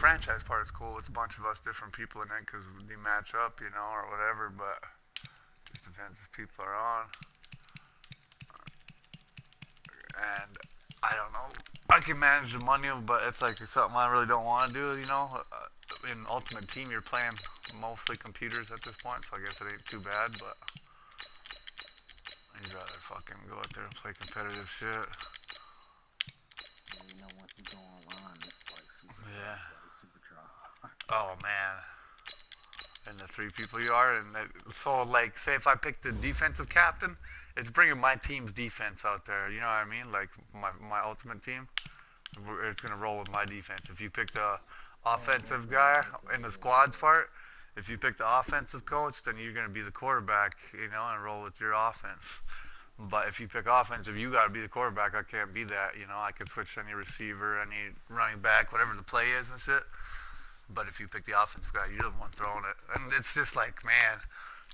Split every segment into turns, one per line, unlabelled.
franchise part is cool with a bunch of us different people in it because we match up, you know, or whatever. But it just depends if people are on. And I don't know. I can manage the money, but it's like it's something I really don't want to do. You know, in Ultimate Team, you're playing mostly computers at this point, so I guess it ain't too bad. But I'd rather fucking go out there and play competitive shit.
Yeah, you know, once you go online, it's like super
Yeah.
tough, like super try.
Oh man. And the three people you are, and so like, say if I pick the defensive captain, it's bringing my team's defense out there. You know what I mean? Like my ultimate team, it's gonna roll with my defense. If you pick the
Oh,
offensive
okay,
guy
okay,
in the
yeah,
squad's
yeah.
part, if you pick the offensive coach, then you're gonna be the quarterback, you know, and roll with your offense. But if you pick offensive, you got to be the quarterback. I can't be that. You know, I can switch any receiver, any running back, whatever the play is and shit. But if you pick the offensive guy, you're the one throwing it. And it's just like, man,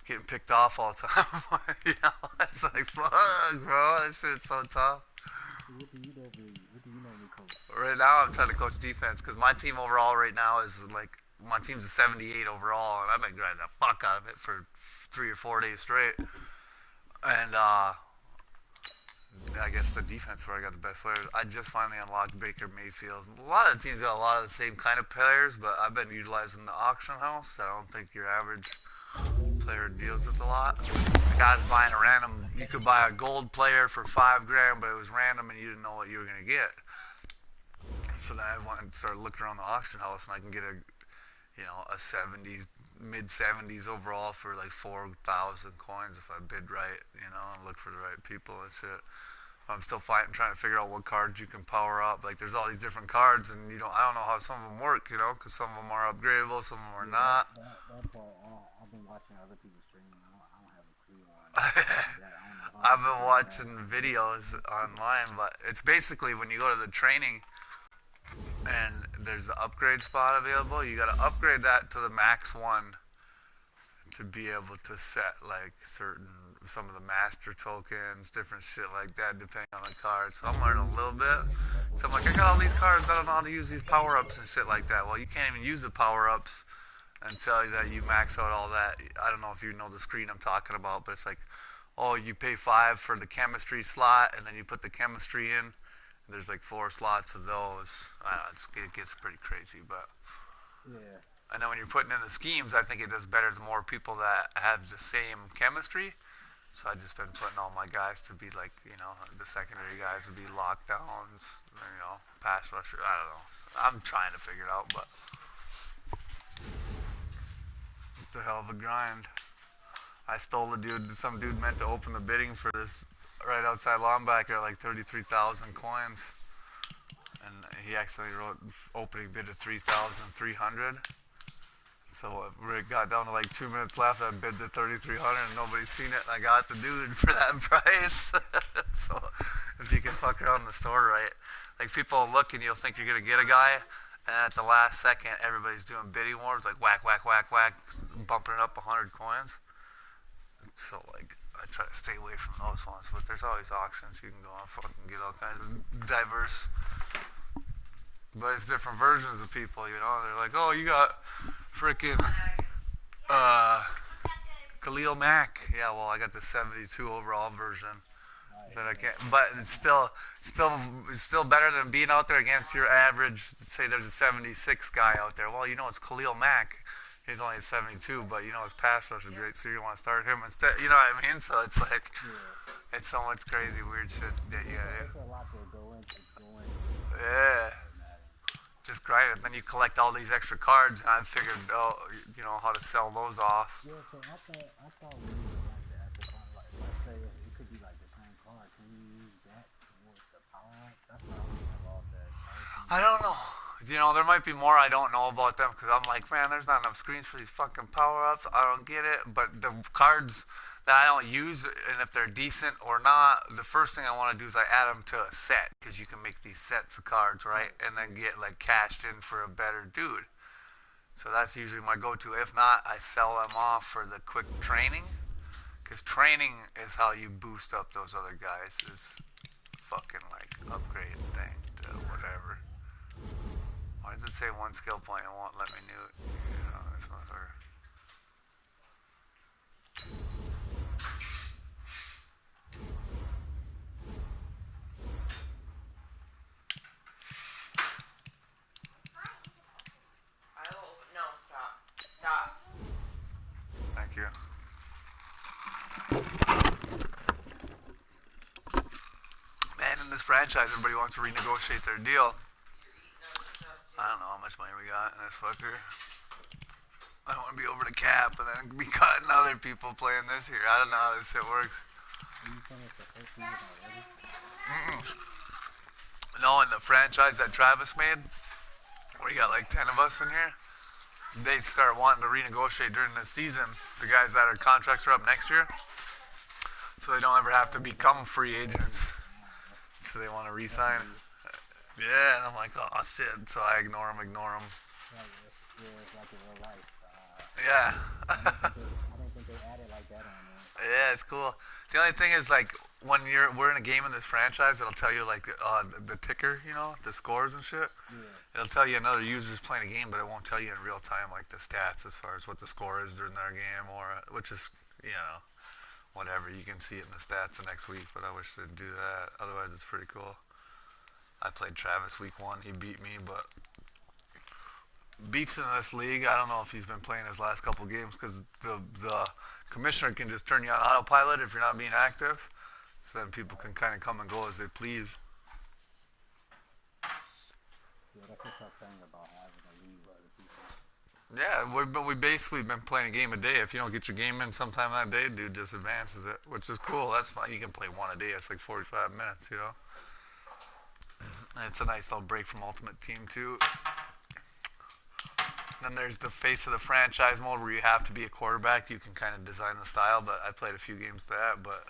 getting picked off all the time. You know, it's like, fuck, bro. That shit's so tough.
What do you normally coach?
Right now, I'm trying to coach defense because my team overall right now is like, my team's a 78 overall, and I've been grinding the fuck out of it for 3 or 4 days straight. And I guess the defense where I got the best players. I just finally unlocked Baker Mayfield. A lot of the teams got a lot of the same kind of players, but I've been utilizing the auction house. I don't think your average player deals with a lot. The guy's buying a random. You could buy a gold player for $5 grand, but it was random and you didn't know what you were gonna get. So then I went and started looking around the auction house, and I can get a 70s, mid 70s overall for like 4,000 coins if I bid right, and look for the right people and shit. I'm still fighting, trying to figure out what cards you can power up. Like, there's all these different cards, and I don't know how some of them work, because some of them are upgradable, some of them are
Yeah,
not.
that part. I've been watching other people stream. I don't have a clue on that. I don't know how
I've
people
been
go about
watching
getting those.
videos online, but it's basically when you go to the training and there's the upgrade spot available, you got to upgrade that to the max one to be able to set like some of the master tokens, different shit like that, depending on the card. So I'm learning a little bit. So I'm like, I got all these cards, I don't know how to use these power ups and shit like that. Well, you can't even use the power ups until that you max out all that. I don't know if you know the screen I'm talking about, but it's like, oh, you pay 5 for the chemistry slot, and then you put the chemistry in. There's like 4 slots of those. I don't know, it gets pretty crazy, but
Yeah,
I know when you're putting in the schemes, I think it does better the more people that have the same chemistry. So I've just been putting all my guys to be like, the secondary guys to be lockdowns, pass rushers. I don't know. I'm trying to figure it out, but it's a hell of a grind. I stole some dude meant to open the bidding for this right outside linebacker at like 33,000 coins. And he accidentally wrote opening bid of 3,300. So Rick got down to like 2 minutes left. I bid to 3,300 and nobody's seen it. And I got the dude for that price. So if you can fuck around in the store right, like people will look and you'll think you're gonna get a guy, and at the last second everybody's doing bidding wars, like whack, whack, whack, whack, bumping it up 100 coins. So like I try to stay away from those ones, but there's always auctions you can go and fucking get all kinds of diverse. But it's different versions of people, They're like, oh, you got freaking uh, Khalil Mack. Yeah, well, I got the 72 overall version
right.
that I
Yeah,
can't. But it's still better than being out there against your average. Say there's a 76 guy out there. Well, it's Khalil Mack. He's only a 72, but his pass rush is great, so you want to start him instead. You know what I mean? So it's like,
yeah.
it's so much crazy weird shit that you gotta
It's a lot to go into
do.
it
Yeah.
for Madden.
Just grind it. Then you collect all these extra cards, and I figured, how to sell those off.
Yeah, so I thought when you get like the extra card, like let's say it could be like the same card, can you use that towards the power up? That's what I was never off that trophy.
I don't know. There might be more I don't know about them because I'm like, man, there's not enough screens for these fucking power ups. I don't get it. But the cards that I don't use, and if they're decent or not, the first thing I want to do is I add them to a set because you can make these sets of cards, right? And then get like cashed in for a better dude. So that's usually my go-to. If not, I sell them off for the quick training. Because training is how you boost up those other guys. Is fucking like upgrade thing to whatever. Why does it say one skill point, it won't let me do it. You know, it's not her.
No, stop. Stop.
Thank you. Man, in this franchise, everybody wants to renegotiate their deal. I don't know how much money we got in this fucker. I don't want to be over the cap and then be cutting other people playing this here. I don't know how this shit works.
You finished the first season already?
No, in the franchise that Travis made, where you got like 10 of us in here, they start wanting to renegotiate during the season. The guys that are contracts are up next year, so they don't ever have to become free agents. So they want to re-sign. Yeah, and I'm like, oh shit. So I ignore them.
Yeah, it's like in real life.
Yeah.
I don't think they added like that on there.
Yeah, it's cool. The only thing is like when we're in a game in this franchise, it'll tell you like the ticker, you know, the scores and shit.
Yeah.
It'll tell you another user's playing a game, but it won't tell you in real time like the stats as far as what the score is during their game, or which is, you know, whatever. You can see it in the stats the next week, but I wish they'd do that. Otherwise, it's pretty cool. I played Travis week 1. He beat me, but Beef's in this league. I don't know if he's been playing his last couple games because the commissioner can just turn you on autopilot if you're not being active. So then people can kind of come and go as they please.
Yeah, that's the tough thing about having a league where other people.
Yeah, we basically been playing a game a day. If you don't get your game in sometime that day, dude just advances it, which is cool. That's fine. You can play one a day. It's like 45 minutes, you know. And it's a nice little break from Ultimate Team too. Then there's the face of the franchise mode where you have to be a quarterback. You can kind of design the style, but I played a few games to that, but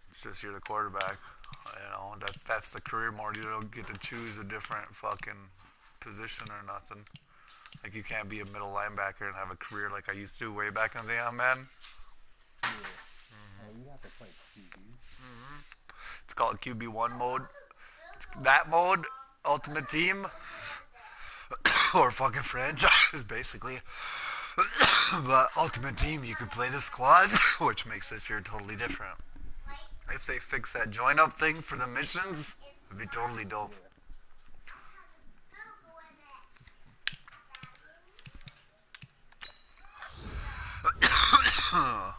it's just you're the quarterback. You know, that's the career mode. You don't get to choose a different fucking position or nothing. Like you can't be a middle linebacker and have a career like I used to do way back in the day on Madden.
Yeah. You have to play QB.
It's called QB1 mode. It's that mode, Ultimate Team, or fucking franchise, basically. But Ultimate Team, you can play the squad, which makes this year totally different. If they fix that join up thing for the missions, it'd be totally dope.
Yeah.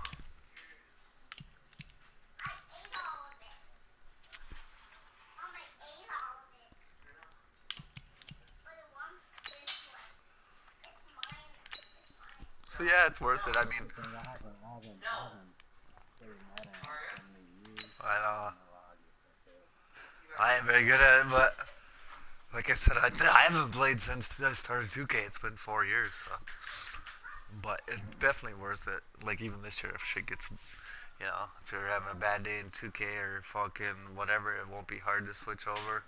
So yeah, it's worth it. I mean,
The thing, I haven't played Madden in so many years.
I know.
know how I get fucked up.
I ain't very good at it, but like I said, I haven't played since I started 2K. It's been 4 years, so. But it's definitely worth it. Like even this year, if shit gets, you know, if you're having a bad day in 2K or fucking whatever, it won't be hard to switch over.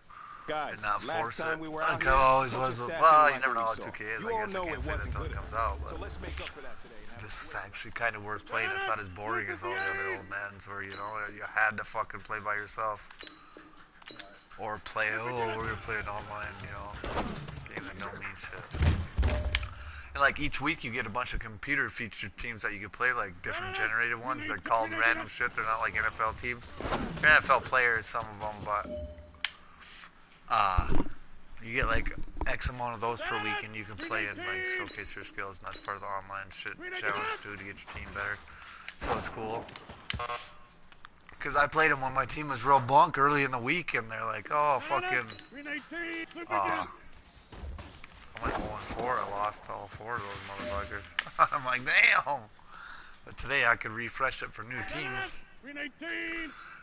Guys,
And not
last
force
time
it.
we were
Like
out
I
here,
always
bunch
was.
of staff
Well, you
didn't
never know
like
how
what
2K
we
is.
saw.
I
You all
guess I
know
can't
it
say that
wasn't
until it
good
comes
enough.
out.
So
But
let's make up for that today. and have a
this is
swing.
actually kind of worth playing. It's not as boring as all the other old Maddens where, you know, you had to fucking play by yourself. Or play, we're gonna play it online, you know. Games that don't mean shit. And like each week you get a bunch of computer featured teams that you can play, like different generated ones. They're called random shit. They're not like NFL teams. They're NFL players, some of them, but you get like X amount of those per week, and you can play and like showcase your skills, and that's part of the online shit challenge too to get your team better. So it's cool. Because I played them when my team was real bunk early in the week, and they're like, oh fucking. I'm like 0-4. I lost all 4 of those motherfuckers. I'm like, damn. But today I could refresh it for new teams.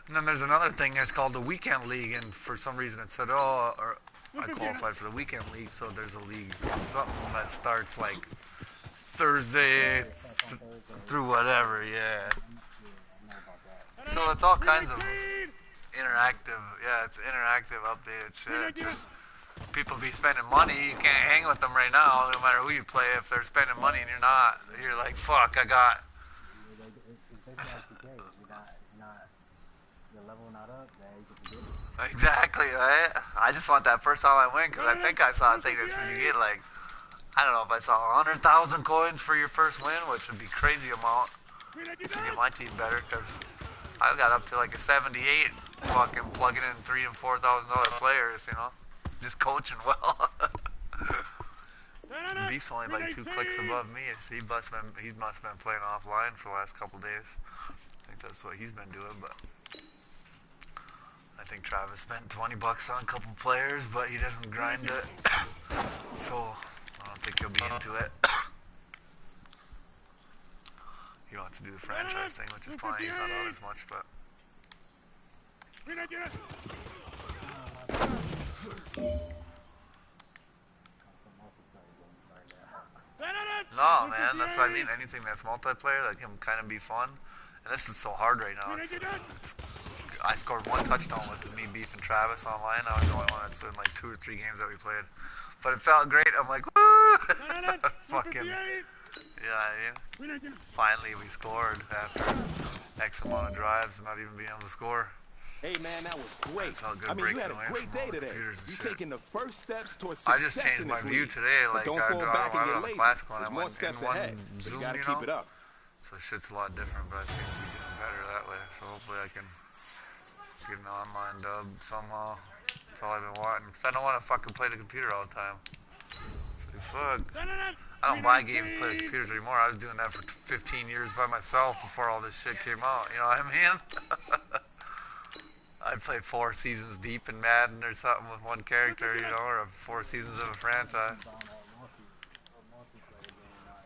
And then there's another thing that's called the Weekend League, and for some reason it said, oh, or I qualified for the Weekend League, so there's a league, something that starts like Thursday through whatever, yeah.
Yeah, I know about that.
So it's all kinds of interactive, yeah, it's interactive, updated shit. It's just people be spending money, you can't hang with them right now, no matter who you play. If they're spending money and you're not, you're like, fuck, I got.
It's basically like 2K. You're level not up, man. You can forget it.
Exactly, right? I just want that first online win because I think I saw a thing that says you get like, I don't know if I saw 100,000 coins for your first win, which would be crazy amount to get my team better because I got up to like a 78 fucking plugging in $3,000 and $4,000 players, you know, just coaching well. Beef's only like 2 clicks above me. He must have been playing offline for the last couple days. I think that's what he's been doing, but I think Travis spent 20 bucks on a couple players, but he doesn't grind it, so I don't think he'll be into it. He wants to do the franchise thing, which is fine. He's not on as much, but no, man, that's what I mean. Anything that's multiplayer that can kind of be fun. And this is so hard right now. I scored 1 touchdown with me, Beef, and Travis online. I was the only one that's in like 2 or 3 games that we played. But it felt great. I'm like, woo! Fucking, finally we scored after X amount of drives and not even being able to score.
Hey man, that was great.
I
mean, you had a great day today. You're taking the first steps towards
I
success
just changed
in
my
this
view
league.
today. Like,
But don't fall back in your lazy.
Classic one.
There's
I
more
went
steps
in one
ahead. So
Zoom,
you gotta
you
keep
know?
it up.
So shit's a lot different, but I think we're getting better that way. So hopefully I can get an online dub somehow. That's all I've been wanting. Because I don't want to fucking play the computer all the time. So fuck. I don't buy games to play the computers anymore. I was doing that for 15 years by myself before all this shit came out. You know what I mean? I'd play 4 seasons deep in Madden or something with one character, you know, or 4 seasons of a franchise.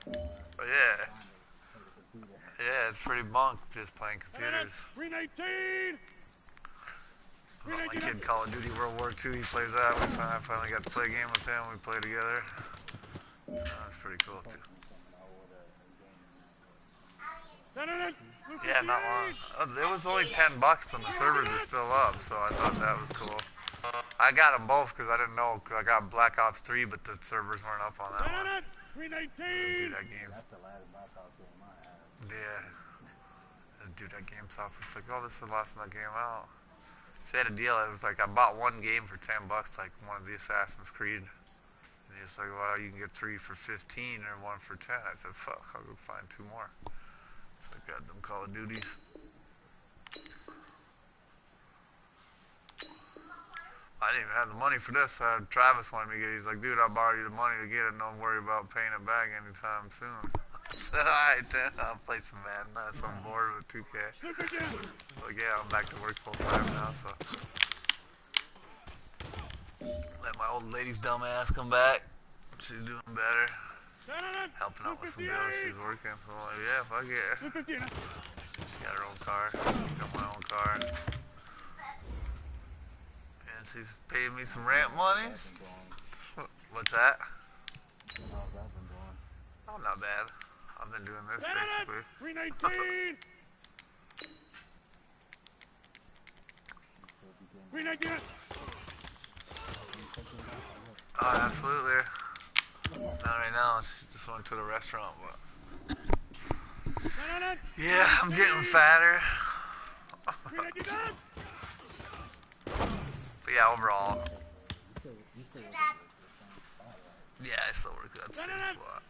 But yeah. Yeah, it's pretty bunk just playing computers. But my kid Call of Duty World War II, he plays that. I finally got to play a game with him. We play together. That's pretty cool too. Yeah, not long. It was only $10 and the servers are still up, so I thought that was cool. I got them both because I didn't know, because I got Black Ops 3, but the servers weren't up on that one. Dude, that game's... Yeah. Dude, that GameStop was like, oh, this is the last of that game out. So they had a deal. It was like, I bought one game for $10, like one of the Assassin's Creed. And he's like, well, you can get 3 for 15 or 1 for 10. I said, fuck, I'll go find 2 more. So I got them Call of Duties. I didn't even have the money for this. Travis wanted me to get it. He's like, dude, I'll borrow you the money to get it. Don't worry about paying it back anytime soon. I said, alright then, I'll play some Madden. So I'm bored with 2K. Like, yeah, I'm back to work full time now, so. Let my old lady's dumb ass come back. She's doing better. Helping out with some bills. She's working. So I'm like, yeah, fuck it. She got her own car. I got my own car. And she's paying me some rent money. What's that? Oh, not bad. I've been doing this basically. Oh, absolutely. Not right now. She just went to the restaurant, but yeah, I'm getting fatter. But yeah, overall. Yeah, I still work at that same spot.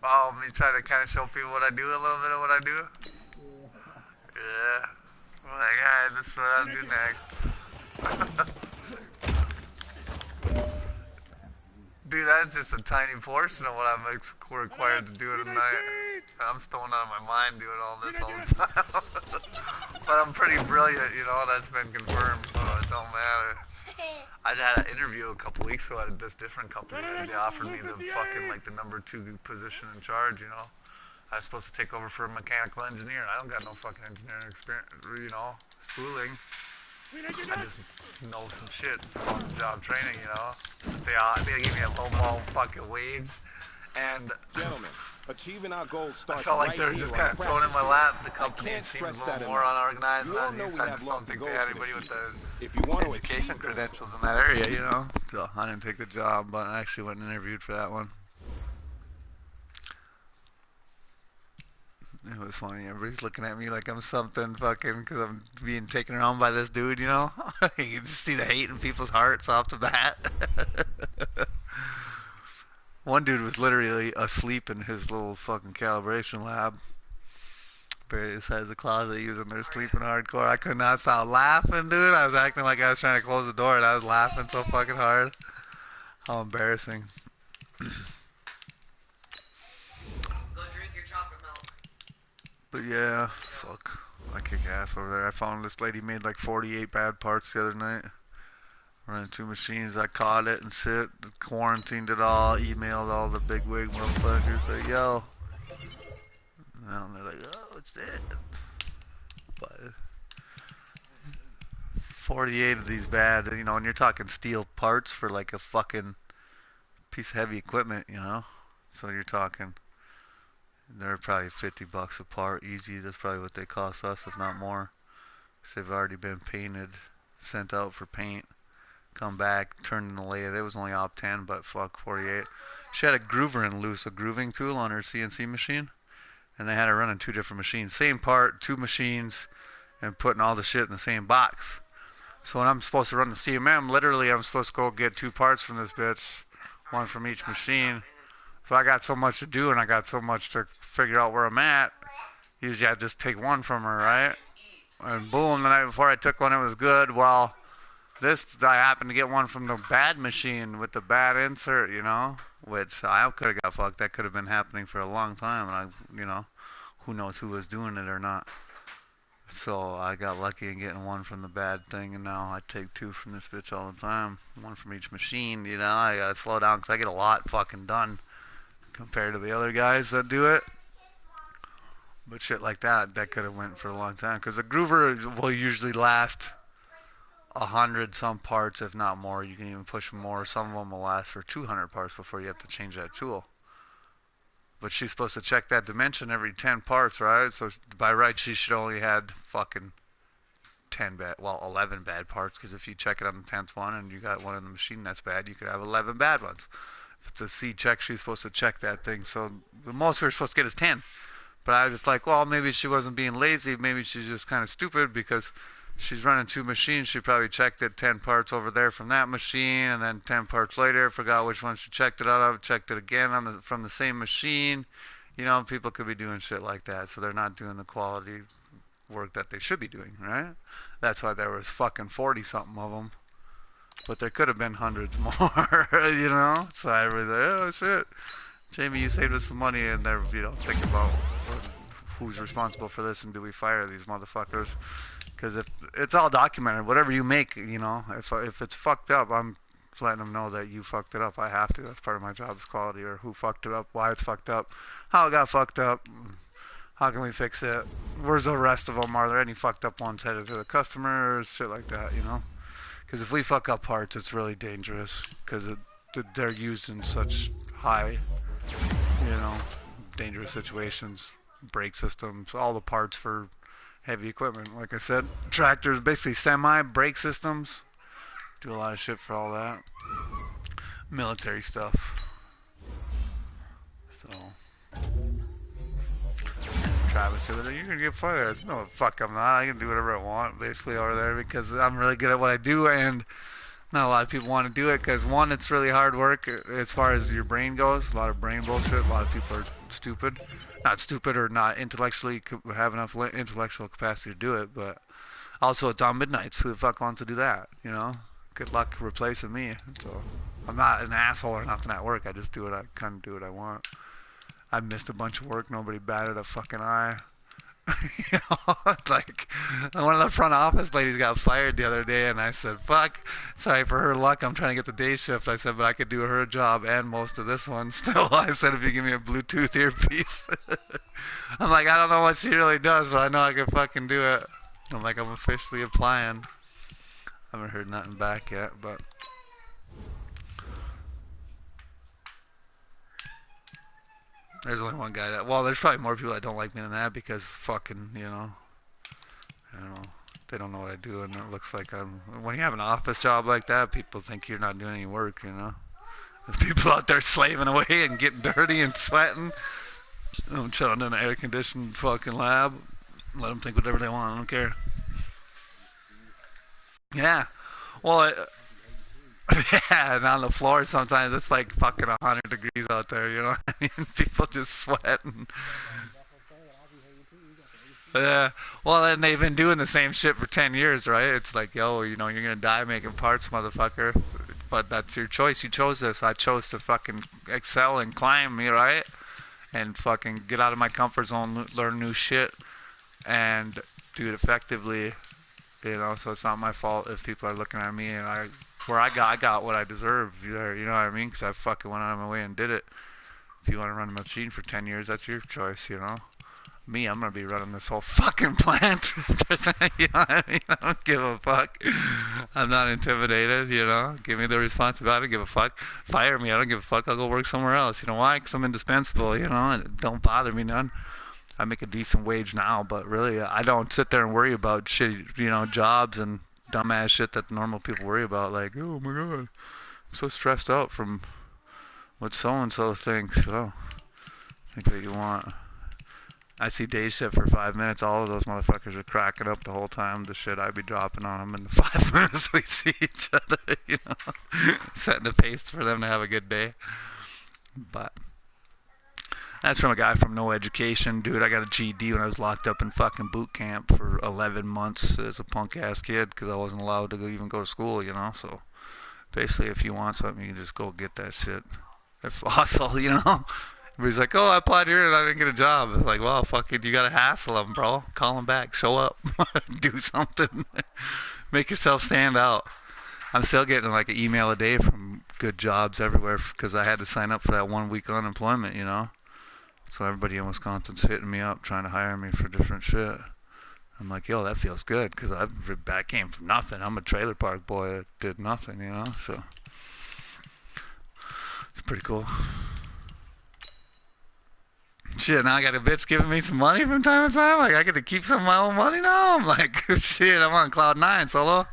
Oh, me trying to kind of show people what I do, a little bit of what I do? Yeah. I'm like, alright, this is what I'll do next. Dude, that's just a tiny portion of what I'm required to do in a night. I'm stoned out of my mind doing all this all the time. But I'm pretty brilliant, you know, that's been confirmed, so it don't matter. I had an interview a couple weeks ago at this different company, and they offered me the fucking, like, the number 2 position in charge, you know. I was supposed to take over for a mechanical engineer, and I don't got no fucking engineering experience, you know, schooling. I just know some shit from on-the-job training, you know. They gave me a low-ball fucking wage, and
Gentlemen, achieving our goals
I
starts
felt like
right
they were
here
just
on
kind of thrown in my lap. The
I
company
can't
seems a
stress
little
that
more
enough.
unorganized
You
than I
all know
was.
we
I
have
just don't
lofty
think they
goals
had
for
anybody
this
with the
If you want to
education
achieve them,
credentials in that area, you know. So I didn't take the job, but I actually went and interviewed for that one. It was funny. Everybody's looking at me like I'm something fucking because I'm being taken around by this dude, you know? You can just see the hate in people's hearts off the bat. One dude was literally asleep in his little fucking calibration lab. Buried his head in the closet. He was in there sleeping hardcore. I could not stop laughing, dude. I was acting like I was trying to close the door and I was laughing so fucking hard. How embarrassing.
Go drink your chocolate milk.
But yeah, fuck. I kick ass over there. I found this lady made like 48 bad parts the other night. Running 2 machines. I caught it and shit. Quarantined it all. Emailed all the big wig motherfuckers. Like, yo. And they're like, oh, it's it. But 48 of these bad, you know, and you're talking steel parts for like a fucking piece of heavy equipment, you know? So you're talking, they're probably $50 a part, easy. That's probably what they cost us, if not more. Because they've already been painted, sent out for paint. Come back, turned in the lathe. It was only op 10, but fuck, 48. She had a groover in loose, a grooving tool on her CNC machine. And they had her running 2 different machines. Same part, 2 machines, and putting all the shit in the same box. So when I'm supposed to run the CMM, literally I'm supposed to go get 2 parts from this bitch, 1 from each machine. But I got so much to do and I got so much to figure out where I'm at, usually I just take 1 from her, right? And boom, the night before I took 1, it was good. Well, this, I happened to get 1 from the bad machine with the bad insert, you know? Which I could have got fucked. That could have been happening for a long time. And I, you know, who knows who was doing it or not. So I got lucky in getting 1 from the bad thing. And now I take 2 from this bitch all the time. 1 from each machine, you know? I gotta slow down because I get a lot fucking done compared to the other guys that do it. But shit like that, that could have went for a long time. Because a groover will usually last 100 some parts, if not more. You can even push more. Some of them will last for 200 parts before you have to change that tool. But she's supposed to check that dimension every 10 parts, right? So by right, she should only had fucking 11 bad parts. Because if you check it on the 10th one and you got 1 in the machine that's bad, you could have 11 bad ones. If it's a C check, she's supposed to check that thing. So the most we're supposed to get is 10. But I was like, well, maybe she wasn't being lazy. Maybe she's just kind of stupid because she's running 2 machines. She probably checked it 10 parts over there from that machine, and then 10 parts later, forgot which one she checked it out of, checked it again from the same machine. You know, people could be doing shit like that, so they're not doing the quality work that they should be doing, right? That's why there was fucking 40-something of them. But there could have been hundreds more, you know? So I was like, oh, shit. Jamie, you saved us some money, and they're, you know, think about who's responsible for this and do we fire these motherfuckers? Because if it's all documented, whatever you make, you know, if it's fucked up, I'm letting them know that you fucked it up. I have to. That's part of my job is quality, or who fucked it up, why it's fucked up, how it got fucked up, how can we fix it, where's the rest of them, are there any fucked up ones headed to the customers, shit like that, you know? Because if we fuck up parts, it's really dangerous because they're used in such high, you know, dangerous situations, brake systems, all the parts for heavy equipment. Like I said, tractors, basically semi-brake systems. Do a lot of shit for all that. Military stuff. So, Travis said, you're going to get fired. I said, no, fuck, I'm not. I can do whatever I want, basically, over there because I'm really good at what I do, and not a lot of people want to do it because, one, it's really hard work as far as your brain goes. A lot of brain bullshit. A lot of people are stupid. Not stupid or not intellectually have enough intellectual capacity to do it, but also it's on midnights. Who the fuck wants to do that, you know? Good luck replacing me. So I'm not an asshole or nothing at work. I just do what I kind of do what I want. I missed a bunch of work. Nobody batted a fucking eye. You know, like one of the front office ladies got fired the other day, and I said, "Fuck, sorry for her luck. I'm trying to get the day shift." I said, "But I could do her job and most of this one still." I said, "If you give me a Bluetooth earpiece." I'm like, I don't know what she really does, but I know I can fucking do it. I'm like, I'm officially applying. I haven't heard nothing back yet, but. There's only one guy that, well, there's probably more people that don't like me than that because fucking, you know, I don't know, they don't know what I do, and it looks like when you have an office job like that, people think you're not doing any work, you know. There's people out there slaving away and getting dirty and sweating. I'm chilling in an air-conditioned fucking lab. Let them think whatever they want. I don't care. Yeah. Well, yeah, and on the floor sometimes it's like fucking 100 degrees out there, you know what I mean? People just sweating. Yeah. Well, and they've been doing the same shit for 10 years, right? It's like, yo, you know, you're going to die making parts, motherfucker. But that's your choice. You chose this. I chose to fucking excel and climb, me, right? And fucking get out of my comfort zone, learn new shit, and do it effectively, you know. So it's not my fault if people are looking at me and I got what I deserve, you know what I mean? Because I fucking went out of my way and did it. If you want to run a machine for 10 years, that's your choice, you know. Me, I'm gonna be running this whole fucking plant. You know what I mean? I don't give a fuck. I'm not intimidated, you know. Give me the responsibility. I don't give a fuck. Fire me. I don't give a fuck. I'll go work somewhere else. You know why? Because I'm indispensable, you know. And don't bother me none. I make a decent wage now, but really, I don't sit there and worry about shit, you know, jobs and dumbass shit that normal people worry about. Like, oh my god, I'm so stressed out from what so-and-so thinks. Oh, think what you want. I see day shift for 5 minutes. All of those motherfuckers are cracking up the whole time. The shit I be dropping on them in the 5 minutes we see each other, you know, setting the pace for them to have a good day. But that's from a guy from no education. Dude, I got a GED when I was locked up in fucking boot camp for 11 months as a punk-ass kid because I wasn't allowed to even go to school, you know. So basically, if you want something, you just go get that shit. If hustle, you know. Everybody's like, oh, I applied here and I didn't get a job. It's like, well, fucking, you gotta hassle them, bro. Call them back. Show up. Do something. Make yourself stand out. I'm still getting like an email a day from good jobs everywhere because I had to sign up for that 1 week unemployment, you know. So everybody in Wisconsin's hitting me up trying to hire me for different shit. I'm like, yo, that feels good because I came from nothing. I'm a trailer park boy that did nothing, you know. So it's pretty cool. Shit, now I got a bitch giving me some money from time to time. Like, I get to keep some of my own money now. I'm like, shit, I'm on cloud 9, Solo.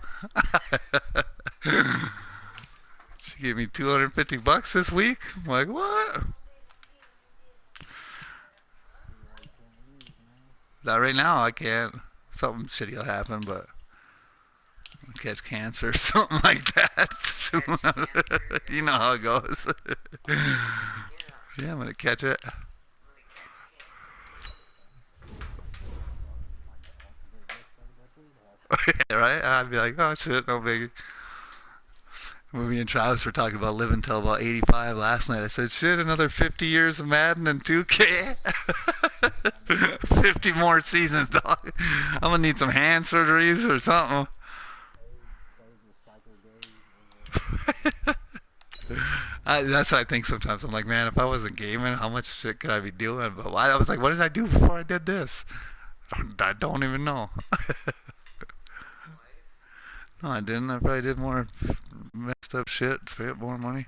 She gave me $250 this week. I'm like, what? Not right now, I can't. Something shitty will happen, but I'll catch cancer or something like that soon. You know how it goes. Yeah, I'm going to catch it. Right? I'd be like, oh shit, no biggie. When me and Travis were talking about living till about 85 last night, I said, shit, another 50 years of Madden and 2K? 50 more seasons, dog. I'm gonna need some hand surgeries or something. That's what I think sometimes. I'm like, man, if I wasn't gaming, how much shit could I be doing? But I was like, what did I do before I did this? I don't even know. No, I didn't. I probably did more messed up shit to get more money.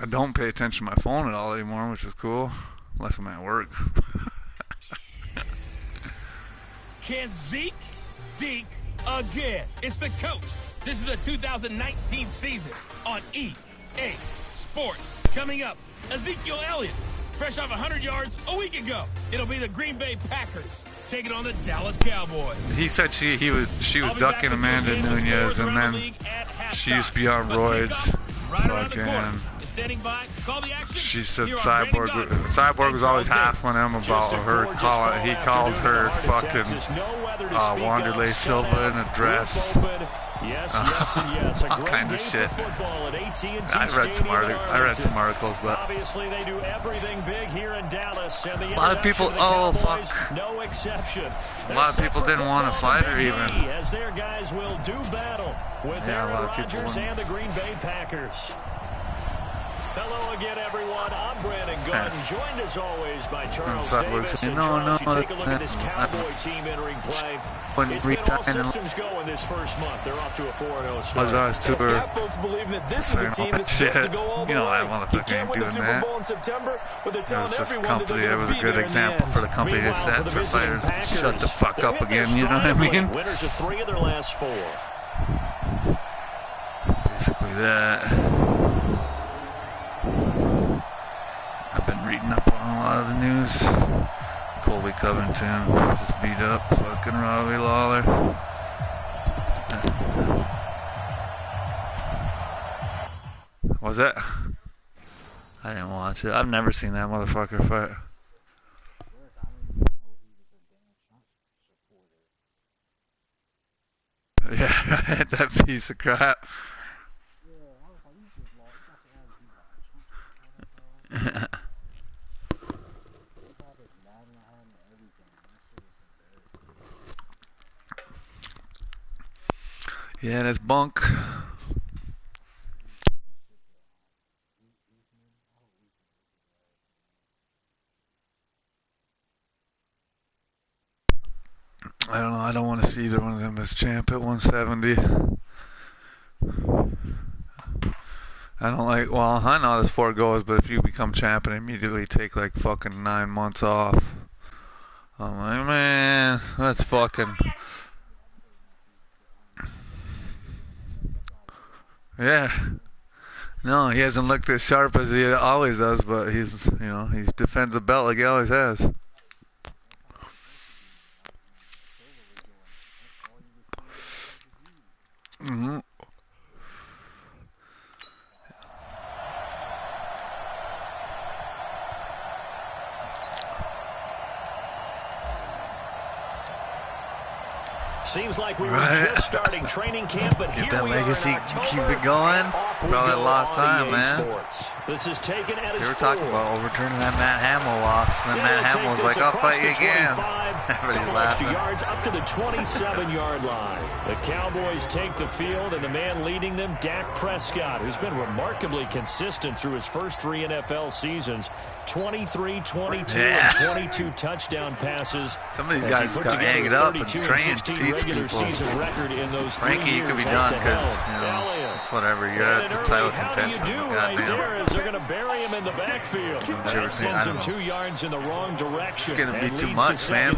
I don't pay attention to my phone at all anymore, which is cool. Unless I'm at work.
Can Zeke deke again? It's the coach. This is the 2019 season on EA Sports. Coming up, Ezekiel Elliott, fresh off 100 yards a week ago. It'll be the Green Bay Packers taking on the Dallas Cowboys.
He said she was ducking Amanda Nunez, and then she used to be on roids. Fucking. She said Cyborg was always hassling him about her calling. He calls her fucking Wanderlei Silva in a dress. All kinds of shit. I read some articles, but
obviously they do everything big here in Dallas. And
a lot of people. Oh fuck!
No exception.
A lot of people didn't want to fight her even.
As their guys will do battle with Aaron Rodgers and the Green Bay Packers. Hello again, everyone. I'm Brandon Gordon, joined as always by Charles Davis. And Charles, you take a look at this Cowboy team entering play. It's been all systems go in this first month. They're off to a 4-0 start.
Scott folks believe that this is a team that's supposed to go all the way. You can't win the Super Bowl in September, but they're telling everyone that they're going to be there in the end.
It was a good example for the company to set for players to shut the fuck up again. You know what I mean?
Winners of 3 of their last 4.
Basically that. reading up on a lot of the news. Colby Covington just beat up fucking Robbie Lawler. Was it? I didn't watch it. I've never seen that motherfucker fight. Yeah, that piece of crap. Yeah, that's bunk. I don't know. I don't want to see either one of them as champ at 170. I don't like. Well, I know how this sport goes, but if you become champ and immediately take like fucking 9 months off, I'm like, man, that's fucking. Yeah. No, he hasn't looked as sharp as he always does, but he's, you know, he defends the belt like he always has. Mm-hmm.
Seems like we were just starting training camp, but
get that legacy, keep it going. Probably lost time, man.
This is taken at
they were talking about overturning that Matt Hamill loss, and then Matt Hamill was like, "I'll fight you again." Everybody's laughing.
Yards up to the 27-yard line. The Cowboys take the field, and the man leading them, Dak Prescott, who's been remarkably consistent through his first 3 NFL seasons. 23, 22, and 22 touchdown passes.
Some of these guys got to hang it up and train, teach people. Frankie, you could be done because, you know, it's whatever. You're at the title contention. Goddamn.
They're going to bury him in the backfield. That sends him 2 yards in the wrong direction.
It's going to be too much, man.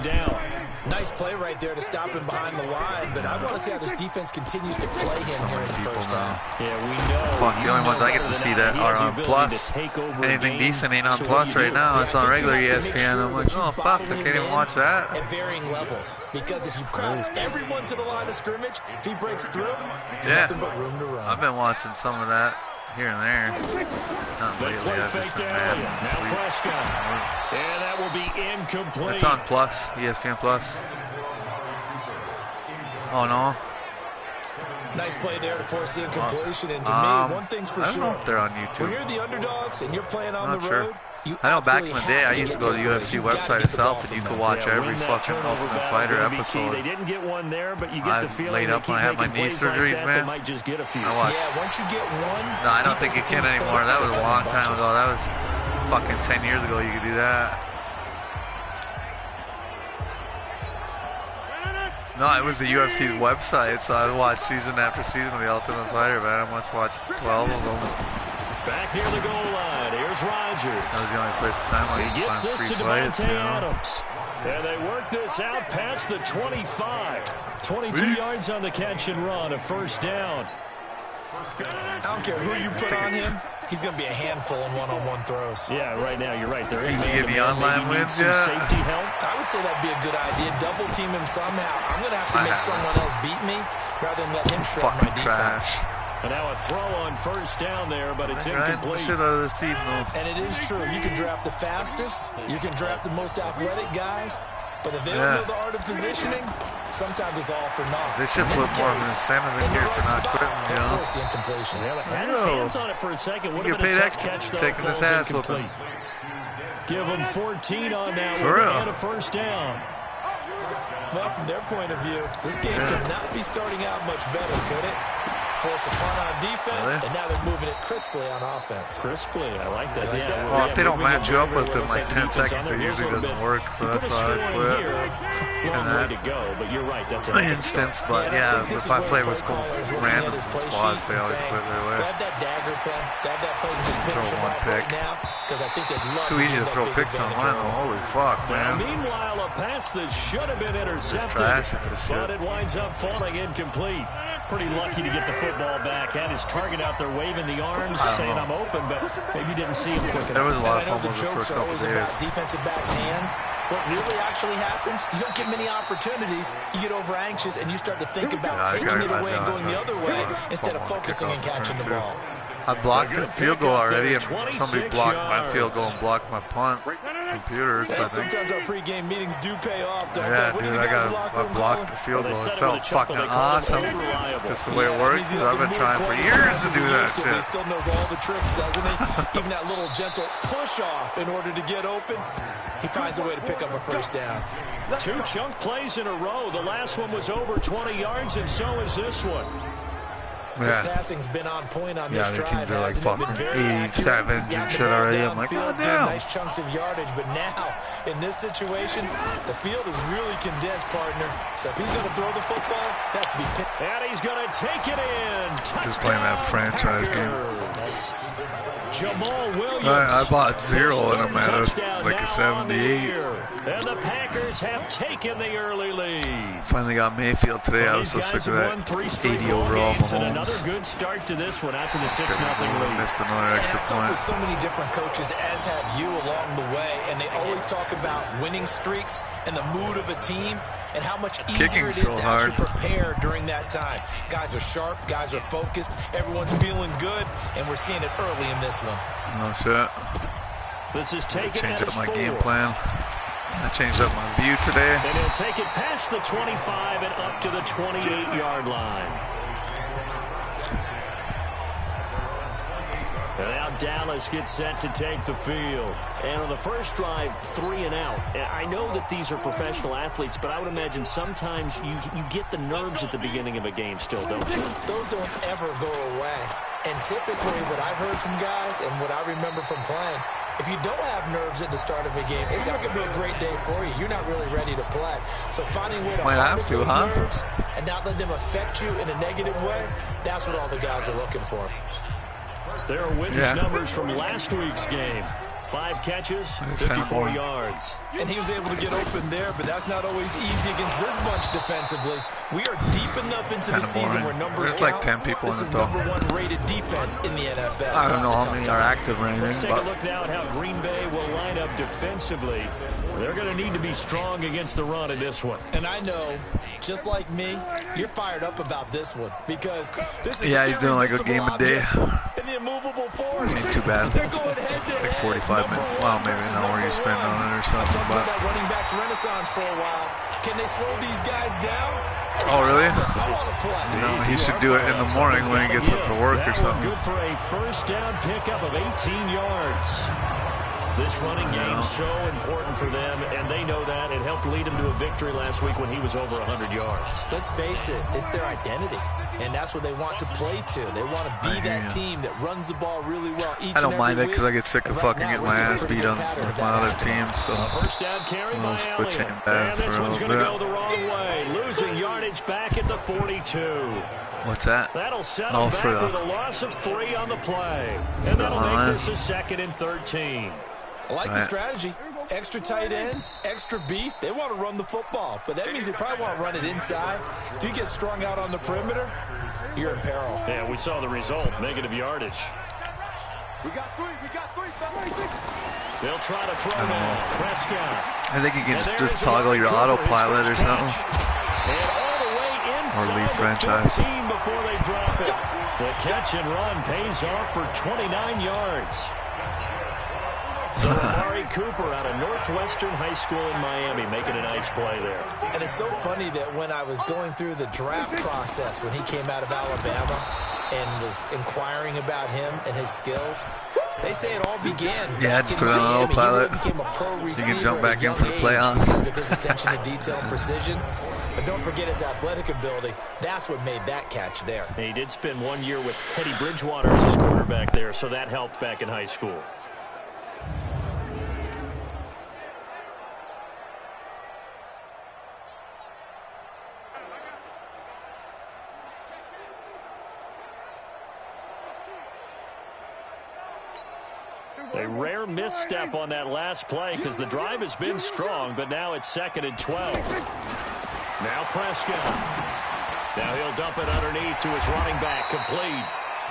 Nice play right there to stop him behind the line, but I want to see how this defense continues to play him here in the first half.
Yeah, we know.
Fuck, the only ones I get to see that are on Plus. Anything decent ain't on Plus right now. It's on regular ESPN. I'm like, oh, fuck, I can't even watch that.
At varying levels, because if you crowd everyone to the line of scrimmage, if he breaks through, nothing but room to run.
I've been watching some of that here and there. Not lately, I've just been mad and sleep.
And that will be incomplete.
It's on Plus, ESPN Plus. Oh, no.
Nice play there to force the incompletion. And to me, one thing's for sure.
I don't know if they're on YouTube.
When you're the underdogs and you're playing on the road,
I know back in the day, I used to go to the UFC website itself, and you could watch every fucking Ultimate Fighter episode.
They didn't get one there, but you get the feeling
laid up when I had my knee surgeries, man.
Might just get a few.
I watched.
Yeah, once you get one.
No, I don't think you can anymore. That was a long time ago. That was fucking 10 years ago. You could do that. No, it was the UFC's website, so I'd watch season after season of the Ultimate Fighter, man. I must watch 12 of them.
Back near the goal line, here's Rodgers.
That was the only place in time where you could find free fights, you know.
Adams. And they work this out past the 25. 22 yards on the catch and run, a first down.
I don't care who you put on him. He's going to be a handful in one-on-one throws.
Yeah, right now, you're right. They're in
give me online wins,
safety help.
I would say that'd be a good idea. Double team him somehow. I'm going to have to make someone else beat me rather than let him shred my defense.
And now a throw on first down there, but it's incomplete.
Shit out of this team, though.
And it is true. You can draft the fastest. You can draft the most athletic guys. But if they don't know the art of positioning, sometimes it's all for naught.
They should put more of an incentive in here for not quitting, you know.
The incompletion.
Yeah, had his hands on it for a second. Would have been a tough catch, though.
Taking this ass whooping.
Give them 14 on that
one
and a first down.
Well, from their point of view, this game could not be starting out much better, could it? Force a punt on defense, and now they're moving it crisply on offense.
Crisply, I like that. Yeah.
Well, if they don't match you up with them like 10 seconds, it usually doesn't work, so that's why I quit.
Long way to go, but you're right. That's an
instance, but yeah, if I play with randoms and squads, they always quit right away.
Grab that dagger play. Grab that play and just finish
throw one pick.
Right now, because I think they'd love
too easy to throw picks on mine, though. Holy fuck, man.
Now, meanwhile, a pass that should have been intercepted, but it winds up falling incomplete. Pretty lucky to get the football back. Had his target out there waving the arms, saying I'm open, but maybe didn't see him quick enough.
There was a lot of fumbles
the
the first couple
always
days.
about defensive backs' hands. What really actually happens, you don't get many opportunities. You get over anxious, and you start to think about taking it away and going the other way instead of focusing and catching the ball.
I blocked the field goal already, and somebody blocked my field goal and blocked my punt. Computers,
Well,
I think.
sometimes our pregame meetings do pay off, don't
Yeah,
they?
dude, I blocked the field goal. It felt fucking awesome. Just the way it works. I've been trying for years to do that
He
shit.
still knows all the tricks, doesn't he? Even that little gentle push-off in order to get open, he finds a way to pick up a first down.
2 chunk plays in a row. The last one was over 20 yards, and so is this one.
Yeah.
His passing's been on point on this
Yeah, the
drive.
teams are like
hasn't it? Been
fucking
very accurate.
87s
Got
and
the
shit
ball
already. I'm like,
downfield,
God
doing
damn.
nice chunks of yardage, but now in this situation, the field is really condensed, partner. So if he's going to throw the football, that could be picked.
And he's going to take it in.
Just playing that franchise game.
Jamal Williams.
I bought 0 and I'm at
Touchdown
like a
now on the
78.
year. And the Packers have taken the early lead.
Finally got Mayfield today. I was so sick of that 80 overall
And another
Mahomes.
good start to this one after the 6-0
I
lead.
missed another extra
I've talked
point.
with so many different coaches, as have you, along the way, and they always talk about winning streaks and the mood of a team and how much easier
Kicking's
it is
so
to
hard.
actually prepare during that time. Guys are sharp, guys are focused, everyone's feeling good, and we're seeing it early in this one.
No shit.
This is taken
Changed
at
up my
4.
game plan. I changed up my view today.
And he'll take it past the 25 and up to the 28-yard line. And now Dallas gets set to take the field. And on the first drive, 3 and out. And I know that these are professional athletes, but I would imagine sometimes you get the nerves at the beginning of a game still, don't you?
Those don't ever go away. And typically what I've heard from guys and what I remember from playing, if you don't have nerves at the start of a game, it's not going to be a great day for you. You're not really ready to play. So finding a way to harness those nerves and not let them affect you in a negative way, that's what all the guys are looking for.
There are witness numbers from last week's game. 5 catches, 54 yards.
And he was able to get open there, but that's not always easy against this bunch defensively. We are deep enough into the season where numbers
There's
count.
like 10 people
this
in
is
the
number 1 rated defense in the NFL.
I don't know how many are active or anything.
Let's take a look now at how Green Bay will line up defensively. They're going to need to be strong against the run in this one.
And I know, just like me, you're fired up about this one because this is
he's doing like a game a day.
And the immovable force.
Ain't too bad.
They're going head to
Like 45 minutes. Well, maybe an hour you spend on it or something.
Talked about
But
that running backs renaissance for a while. Can they slow these guys down?
oh, really?
I want to play.
No, he should do it in the morning when he gets up for work or
That one
something.
good for a first down pickup of 18 yards. This running game so important for them, and they know that. It helped lead them to a victory last week when he was over 100 yards.
Let's face it, it's their identity, and that's what they want to play to. They want to be that team that runs the ball really well each
I don't
and every
mind it
week.
because I get sick of fucking getting my ass beat on with my other team. So
First down carry by
switch
Elliott.
him back
And this
for a
one's
little
going to go
bit.
the wrong way. Losing yardage back at the 42.
What's that?
That'll set them back with a loss of 3 on the play. And that'll make this a 2nd and 13.
I like the strategy. Extra tight ends, extra beef. They want to run the football, but that means they probably want to run it inside. If you get strung out on the perimeter, you're in peril.
Yeah, we saw the result, negative yardage.
We got 3.
They'll try to throw now. Prescott.
I think you can just toggle your autopilot or something.
And all the way inside
Or leave
the
franchise.
15 before they drop it. The catch and run pays off for 29 yards. So Amari Cooper out of Northwestern High School in Miami making a nice play there.
And it's so funny that when I was going through the draft process when he came out of Alabama and was inquiring about him and his skills, they say it all began
just put it on autopilot.
He became a pro receiver.
You can jump back in for the
age
playoffs.
because of his attention to detail and precision. But don't forget his athletic ability. That's what made that catch there.
And he did spend 1 year with Teddy Bridgewater as his quarterback there, so that helped back in high school. A rare misstep on that last play because the drive has been strong, but now it's 2nd and 12. Now Prescott. Now he'll dump it underneath to his running back, complete.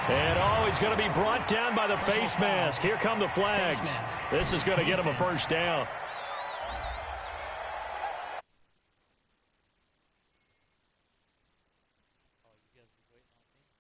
And, oh, he's going to be brought down by the face mask. Here come the flags. This is going to get him a first down.